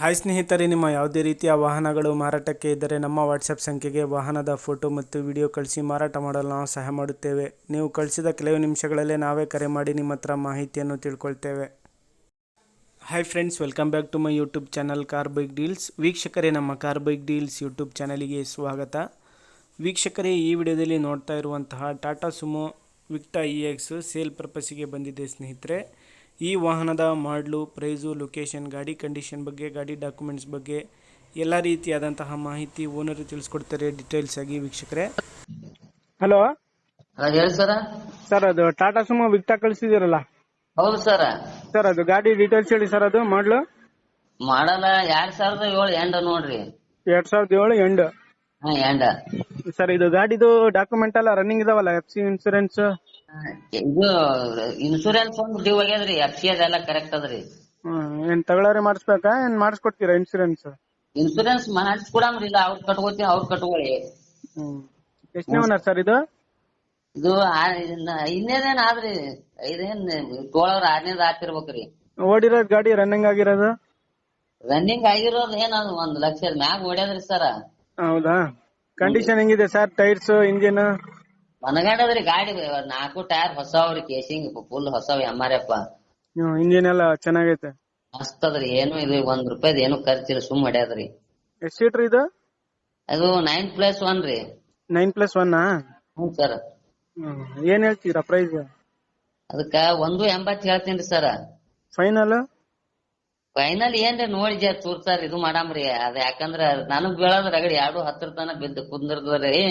Hi ಸ್ನೇಹಿತರೆ, ನಿಮ್ಮ ಯಾವುದೇ ರೀತಿಯ ವಾಹನಗಳು ಮಾರಾಟಕ್ಕೆ ಇದ್ದರೆ ನಮ್ಮ ವಾಟ್ಸಪ್ ಸಂಖ್ಯೆಗೆ ವಾಹನದ ಫೋಟೋ ಮತ್ತು ವಿಡಿಯೋ ಕಳಿಸಿ ಮಾರಾಟ ಮಾಡಲು ನಾವು ಸಹಾಯ ಮಾಡುತ್ತೇವೆ. ನೀವು ಕಳಿಸಿದ ಕೆಲವು ನಿಮಿಷಗಳಲ್ಲೇ ನಾವೇ ಕರೆ ಮಾಡಿ ನಿಮ್ಮ ಹತ್ರ ಮಾಹಿತಿಯನ್ನು ತಿಳ್ಕೊಳ್ತೇವೆ. Hi friends, welcome back to my YouTube channel car bike deals. ವೀಕ್ಷಕರೇ, ನಮ್ಮ ಕಾರ್ ಬೈಕ್ ಡೀಲ್ಸ್ ಯೂಟ್ಯೂಬ್ ಚಾನಲಿಗೆ ಸ್ವಾಗತ. ವೀಕ್ಷಕರೇ, ಈ ವಿಡಿಯೋದಲ್ಲಿ ನೋಡ್ತಾ ಇರುವಂತಹ Tata Sumo Victa EX sale ಪರ್ಪಸ್ಸಿಗೆ ಬಂದಿದೆ ಸ್ನೇಹಿತರೆ. ಈ ವಾಹನದ ಮಾಡಲು, ಪ್ರೈಸು, ಲೊಕೇಶನ್, ಗಾಡಿ ಕಂಡೀಷನ್ ಬಗ್ಗೆ, ಗಾಡಿ ಡಾಕ್ಯುಮೆಂಟ್ಸ್ ಬಗ್ಗೆ ಎಲ್ಲ ರೀತಿಯಾದಂತಹ ಮಾಹಿತಿ ಓನರ್ ತಿಳಿಸ್ಕೊಡ್ತಾರೆ ಡೀಟೇಲ್ಸ್ ಆಗಿ. ವೀಕ್ಷಕರೇ, ಹಲೋ ಹೇಳಿ ಸರ್. ಸರ್, ಅದು ಟಾಟಾ ಸುಮೋ ವಿಕ್ಟಾ ಕಳಿಸಿದಿರಲ್ಲ ಹೌದು ಸರ್. ಸರ್, ಅದು ಗಾಡಿ ಡೀಟೇಲ್ಸ್ ಹೇಳಿ ಸರ್. ಅದು ಮಾಡಲು ಮಾಡಲ್ಲ 2007 ಎಂಡ್ ನೋಡ್ರಿ. 2007 ಎಂಡ್. ಎಂಡ್ ಸರ್, ಇದು ಗಾಡಿದು ಡಾಕ್ಯುಮೆಂಟ್ ಎಲ್ಲ ರನ್ನಿಂಗ್ ಇದಾವಲ್ಲ? FC ಇನ್ಸೂರೆನ್ಸ್ ಇದು ಇನ್ಶೂರೆನ್ಸ್ ಒಂದು ಡ್ಯೂ ಆಗ್ಯದ್ರಿ. FC ಅದೆಲ್ಲ ಕರೆಕ್ಟ್ ಅದ್ರಿ. ಏನ್ ತಗೊಳ್ಳೋರೆ ಮಾಡಿಸ್ಬೇಕಾ, ಏನ್ ಮಾಡಿಸ್ಕೊಡ್ತೀರಾ ಇನ್ಸೂರೆನ್ಸ್? ಇನ್ಶೂರೆನ್ಸ್ ಮಾಡಿಸ್ಕೊಡಮ್ರಿ. ಇಲ್ಲ ಅವ್ರು ಕಟ್ಕೋತಿ, ಅವ್ರು ಕಟ್ಕೊಳ್ಳಿ. ಎಷ್ಟನೇ ಓನರ್ ಸರ್ ಇದು? ಇದು ಇನ್ನೇದೇನ್ ಆದ್ರಿ, ಇದೇನ್ 6ನೇದು ಆಗ್ತಿರ್ಬೇಕ್ರಿ. ಓಡಿರೋದ್ ಗಾಡಿ ರನ್ನಿಂಗ್ ಆಗಿರೋದು? ರನ್ನಿಂಗ್ ಆಗಿರೋದು ಏನದು 1 ಲಕ್ಷ ಮ್ಯಾಗ ಓಡ್ಯಾದ್ರಿ ಸರ್. ಹೌದಾ? ಕಂಡೀಷನ್ ಹೆಂಗಿದೆ ಸರ್? ಟೈರ್ಸ್, ಇಂಜಿನ್ ಮನಗಂಡದ್ರಿ ಗಾಡಿ. 4 ಟೈರ್ ಹೊಸವ್ರಿ, ಕೇಸಿಂಗ್ ಫುಲ್ ಹೊಸವ್ MRF. ಇಂಜಿನ್ ಎಲ್ಲ ಚೆನ್ನಾಗೈತೆ, ಮಸ್ತ್ ಅದ್ರಿ. ಏನು ಇದು ₹1 ಏನು ಖರ್ಚಿಲ್ಲ, ಸುಮ್ ಹೊಡ್ಯಾದ್ರಿ. ಎಷ್ಟ್ ಸೀಟರ್ ಇದು? ಅದು 9+1 ರೀ. 9+1? ಹ್ಞೂ ಸರ್. ಏನ್ ಹೇಳ್ತೀರಾ ಪ್ರೈಸ್? ಅದಕ್ಕ 1.80 ಹೇಳ್ತೀನಿ ಸರ್. ಫೈನಲ್ ಫೈನಲ್ ಏನ್ರಿ ನೋಡಿ ಚೂರ್ ಸರ್ ಇದು ಮಾಡಾಮ್ರಿ. ಅದ ಯಾಕಂದ್ರ ನನಗ್ ಬೀಳೋದ್ ರಗಡಿ 2.10 ತನ ಬಿದ್ದು ಕುಂದಿರ್ದ್ರಿ.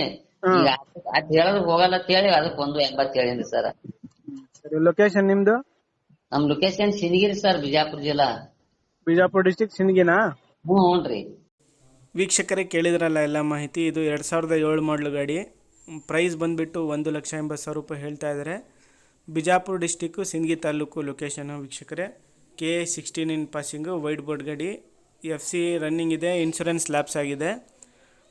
ಈಗ ಅದ್ ಹೇಳೋದ್ ಹೋಗಲ್ಲ ಅಂತ ಹೇಳಿ ಅದಕ್ಕೆ 1.80 ಹೇಳಿನ್ರಿ ಸರ್. ಲೊಕೇಶನ್ ನಿಮ್ದು? ನಮ್ ಲೊಕೇಶನ್ ಸಿಂದಗಿರಿ ಸರ್, ಬಿಜಾಪುರ ಜಿಲ್ಲಾ. ಬಿಜಾಪುರ ಡಿಸ್ಟಿಕ್, ಸಿಂದಗಿನಾ? ಹ್ಞೂನ್ರಿ. ವೀಕ್ಷಕರೇ, ಕೇಳಿದ್ರಲ್ಲ ಎಲ್ಲ ಮಾಹಿತಿ. ಇದು 2007 ಮಾಡಲು ಗಾಡಿ. ಪ್ರೈಸ್ ಬಂದ್ಬಿಟ್ಟು ₹1,80,000 ಹೇಳ್ತಾ ಇದ್ದಾರೆ. Bijapur district, Sindagi taluk location. ವೀಕ್ಷಕರೇ, KA 16 ಪಾಸಿಂಗು, ವೈಟ್ ಬೋರ್ಡ್ ಗಾಡಿ. FC ರನ್ನಿಂಗ್ ಇದೆ, ಇನ್ಶೂರೆನ್ಸ್ ಲ್ಯಾಪ್ಸ್ ಆಗಿದೆ.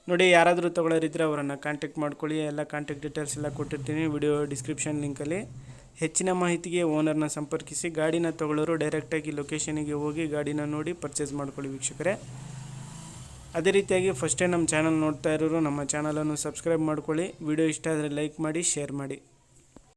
ನೋಡಿ, ಯಾರಾದರೂ ತೊಗೊಳ್ಳೋರಿದ್ರೆ ಅವರನ್ನು ಕಾಂಟ್ಯಾಕ್ಟ್ ಮಾಡ್ಕೊಳ್ಳಿ. ಎಲ್ಲ ಕಾಂಟ್ಯಾಕ್ಟ್ ಡೀಟೇಲ್ಸ್ ಎಲ್ಲ ಕೊಟ್ಟಿರ್ತೀನಿ ವಿಡಿಯೋ ಡಿಸ್ಕ್ರಿಪ್ಷನ್ ಲಿಂಕಲ್ಲಿ. ಹೆಚ್ಚಿನ ಮಾಹಿತಿಗೆ ಓನರ್ನ ಸಂಪರ್ಕಿಸಿ. ಗಾಡಿನ ತೊಗೊಳ್ಳೋರು ಡೈರೆಕ್ಟಾಗಿ ಲೊಕೇಶನಿಗೆ ಹೋಗಿ ಗಾಡಿನ ನೋಡಿ ಪರ್ಚೇಸ್ ಮಾಡ್ಕೊಳ್ಳಿ. ವೀಕ್ಷಕರೇ, ಅದೇ ರೀತಿಯಾಗಿ ಫಸ್ಟ್ ಟೈಮ್ ನಮ್ಮ ಚಾನಲ್ ನೋಡ್ತಾ ಇರೋರು ನಮ್ಮ ಚಾನಲನ್ನು ಸಬ್ಸ್ಕ್ರೈಬ್ ಮಾಡ್ಕೊಳ್ಳಿ. ವಿಡಿಯೋ ಇಷ್ಟ ಆದರೆ ಲೈಕ್ ಮಾಡಿ, ಶೇರ್ ಮಾಡಿ.